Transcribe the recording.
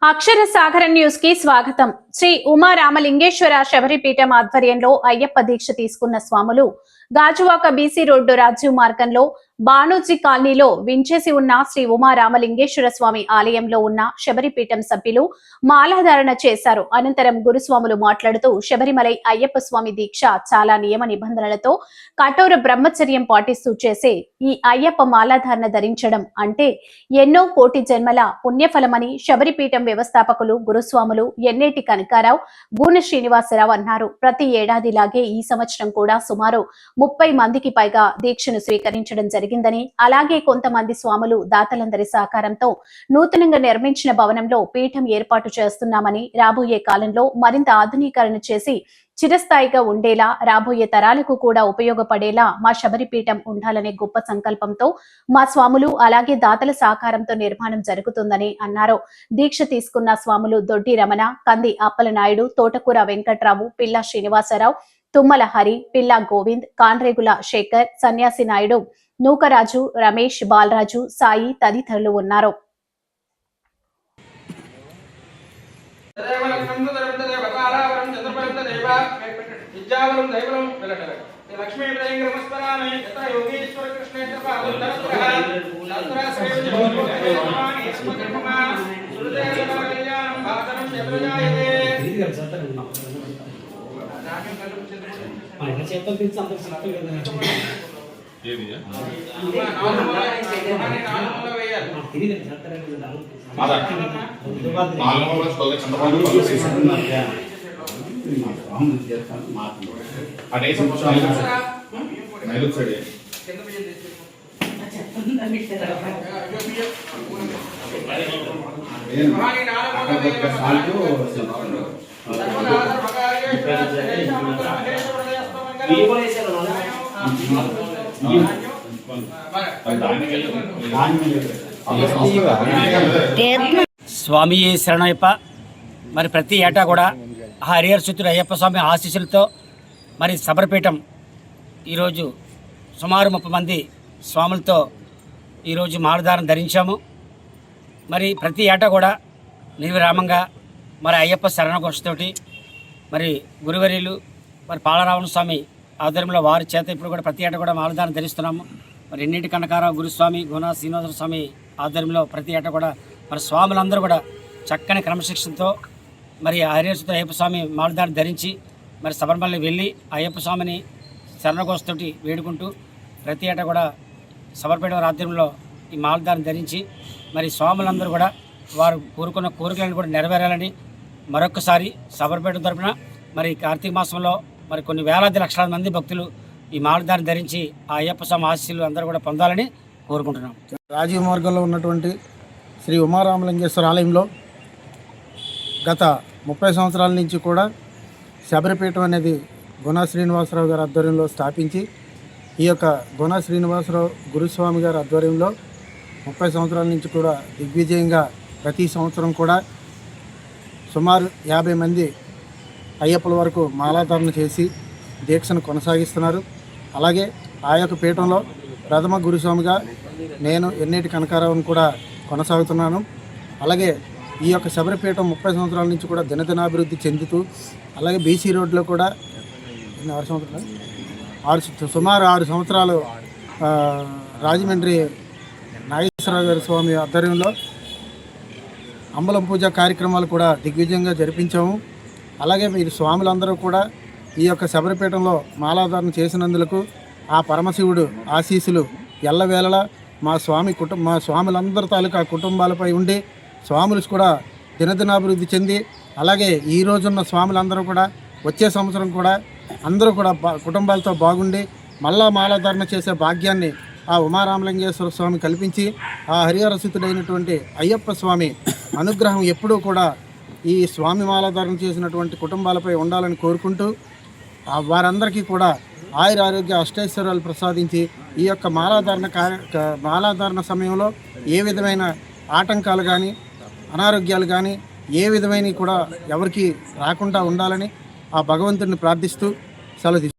అక్షర సాగర న్యూస్ కి స్వాగతం. శ్రీ ఉమా రామలింగేశ్వర శబరిపీఠం ఆధ్వర్యంలో అయ్యప్ప దీక్ష తీసుకున్న స్వాములు గాజువాక బీసీ రోడ్డు రాజ్యు మార్గంలో బానోజీ కాలనీలో వించేసి ఉన్న శ్రీ ఉమా రామలింగేశ్వర స్వామి ఆలయంలో ఉన్న శబరిపీఠం సభ్యులు మాలాధారణ చేశారు. అనంతరం గురుస్వాములు మాట్లాడుతూ శబరిమలై అయ్యప్ప స్వామి దీక్ష చాలా నియమ నిబంధనలతో కఠోర బ్రహ్మచర్యం పాటిస్తూ చేసే ఈ అయ్యప్ప మాలాధారణ ధరించడం అంటే ఎన్నో కోటి జన్మల పుణ్యఫలమని శబరిపీఠం వ్యవస్థాపకులు గురుస్వాములు ఎన్నేటి కనకారావు గూన శ్రీనివాసరావు అన్నారు. ప్రతి ఏడాదిలాగే ఈ సంవత్సరం కూడా సుమారు 30 మందికి పైగా దీక్షను స్వీకరించడం జరిగిందని, అలాగే కొంతమంది స్వాములు దాతలందరి సహకారంతో నూతనంగా నిర్మించిన భవనంలో పీఠం ఏర్పాటు చేస్తున్నామని, రాబోయే కాలంలో మరింత ఆధునీకరణ చేసి చిరస్థాయిగా ఉండేలా, రాబోయే తరాలకు కూడా ఉపయోగపడేలా మా శబరిపీఠం ఉండాలనే గొప్ప సంకల్పంతో మా స్వాములు అలాగే దాతల సహకారంతో నిర్మాణం జరుగుతుందని అన్నారు. దీక్ష తీసుకున్న స్వాములు దొడ్డి రమణ, కంది అప్పలనాయుడు, తోటకూర వెంకట్రావు, పిల్ల శ్రీనివాసరావు, తుమ్మల హరి, పిల్ల గోవింద్, కాన్రేగుల శేఖర్, సన్యాసి నాయుడు, నూకరాజు, రమేష్, బాలరాజు, సాయి తదితరులు ఉన్నారు. స్వామి శరణయ్యప్ప. మరి ప్రతి ఏటా కూడా హరిహరసుతుడు అయ్యప్ప స్వామి ఆశీస్సులతో మరి శబరిపీఠం ఈరోజు సుమారు 30 మంది స్వాములతో ఈరోజు మాలధారణ ధరించాము. మరి ప్రతి ఏటా కూడా నిర్విరామంగా మరి అయ్యప్ప శరణఘోషతోటి మరి గురువర్యులు మరి పాలరావణ స్వామి ఆధ్వర్యంలో వారి చేత ఇప్పుడు కూడా ప్రతి ఏటా కూడా మాలధారణ ధరిస్తున్నాము. మరి ఎన్నింటి కనకారావు గురుస్వామి, గుణ శ్రీనివాస స్వామి ఆధ్వర్యంలో ప్రతి ఏటా కూడా మరి స్వాములందరూ కూడా చక్కని క్రమశిక్షణతో మరి హరిహరసుతుడు అయ్యప్ప స్వామి మాలధారణ ధరించి మరి శబరిమలకి వెళ్ళి అయ్యప్ప స్వామిని శరణఘోషతోటి వేడుకుంటూ ప్రతి ఏటా కూడా శబరిపీఠం ఆధ్వర్యంలో ఈ మాలధారణ ధరించి మరి స్వాములందరూ కూడా వారు కోరుకున్న కోరికలను కూడా నెరవేరాలని మరొకసారి శబరిపీఠం తరపున మరి కార్తీక మాసంలో మరి కొన్ని వేలాది లక్షల మంది భక్తులు ఈ మాలధారణ ధరించి ఆ అయ్యప్ప స్వామి ఆశీస్సులు అందరూ కూడా పొందాలని కోరుకుంటున్నాం. రాజీవ్ మార్గంలో ఉన్నటువంటి శ్రీ ఉమారామలింగేశ్వర ఆలయంలో గత 30 సంవత్సరాల నుంచి కూడా శబరిపీఠం అనేది గుణ శ్రీనివాసరావు గారి ఆధ్వర్యంలో స్థాపించి ఈ యొక్క గుణ శ్రీనివాసరావు గురుస్వామి గారి ఆధ్వర్యంలో 30 సంవత్సరాల నుంచి కూడా దిగ్విజయంగా ప్రతి సంవత్సరం కూడా సుమారు 50 మంది అయ్యప్పల వరకు మాలాధారణ చేసి దీక్షను కొనసాగిస్తున్నారు. అలాగే ఆ యొక్క పీఠంలో ప్రథమ గురుస్వామిగా నేను ఎన్నేటి కనకారావుని కూడా కొనసాగుతున్నాను. అలాగే ఈ యొక్క శబరిపీఠం 30 సంవత్సరాల నుంచి కూడా దినదినాభివృద్ధి చెందుతూ అలాగే బీసీ రోడ్లో కూడా 6 సంవత్సరాలు సుమారు 6 సంవత్సరాలు రాజమండ్రి నాగేశ్వరరావు గారి స్వామి ఆధ్వర్యంలో అంబలం పూజ కార్యక్రమాలు కూడా దిగ్విజయంగా జరిపించాము. అలాగే మీరు స్వాములందరూ కూడా ఈ యొక్క శబరిపీఠంలో మాలాధారణ చేసినందులకు ఆ పరమశివుడు ఆశీస్సులు ఎల్లవేళలా మా స్వాములందరి తాలూకా కుటుంబాలపై ఉండి స్వాములు కూడా దినదినాభివృద్ధి చెంది అలాగే ఈ రోజున్న స్వాములందరూ కూడా వచ్చే సంవత్సరం కూడా అందరూ కూడా కుటుంబాలతో బాగుండి మళ్ళా మాలాధారణ చేసే భాగ్యాన్ని ఆ ఉమారామలింగేశ్వర స్వామి కల్పించి ఆ హరిహరసుతుడైనటువంటి అయ్యప్ప స్వామి అనుగ్రహం ఎప్పుడూ కూడా ఈ స్వామి మాలాధారణ చేసినటువంటి కుటుంబాలపై ఉండాలని కోరుకుంటూ వారందరికీ కూడా ఆయుర ఆరోగ్య అష్టైశ్వర్యాలు ప్రసాదించి ఈ యొక్క మాలాధారణ సమయంలో ఏ విధమైన ఆటంకాలు కానీ అనారోగ్యాలు కానీ ఏ విధమైన కూడా ఎవరికి రాకుండా ఉండాలని ఆ భగవంతుడిని ప్రార్థిస్తూ సెలవు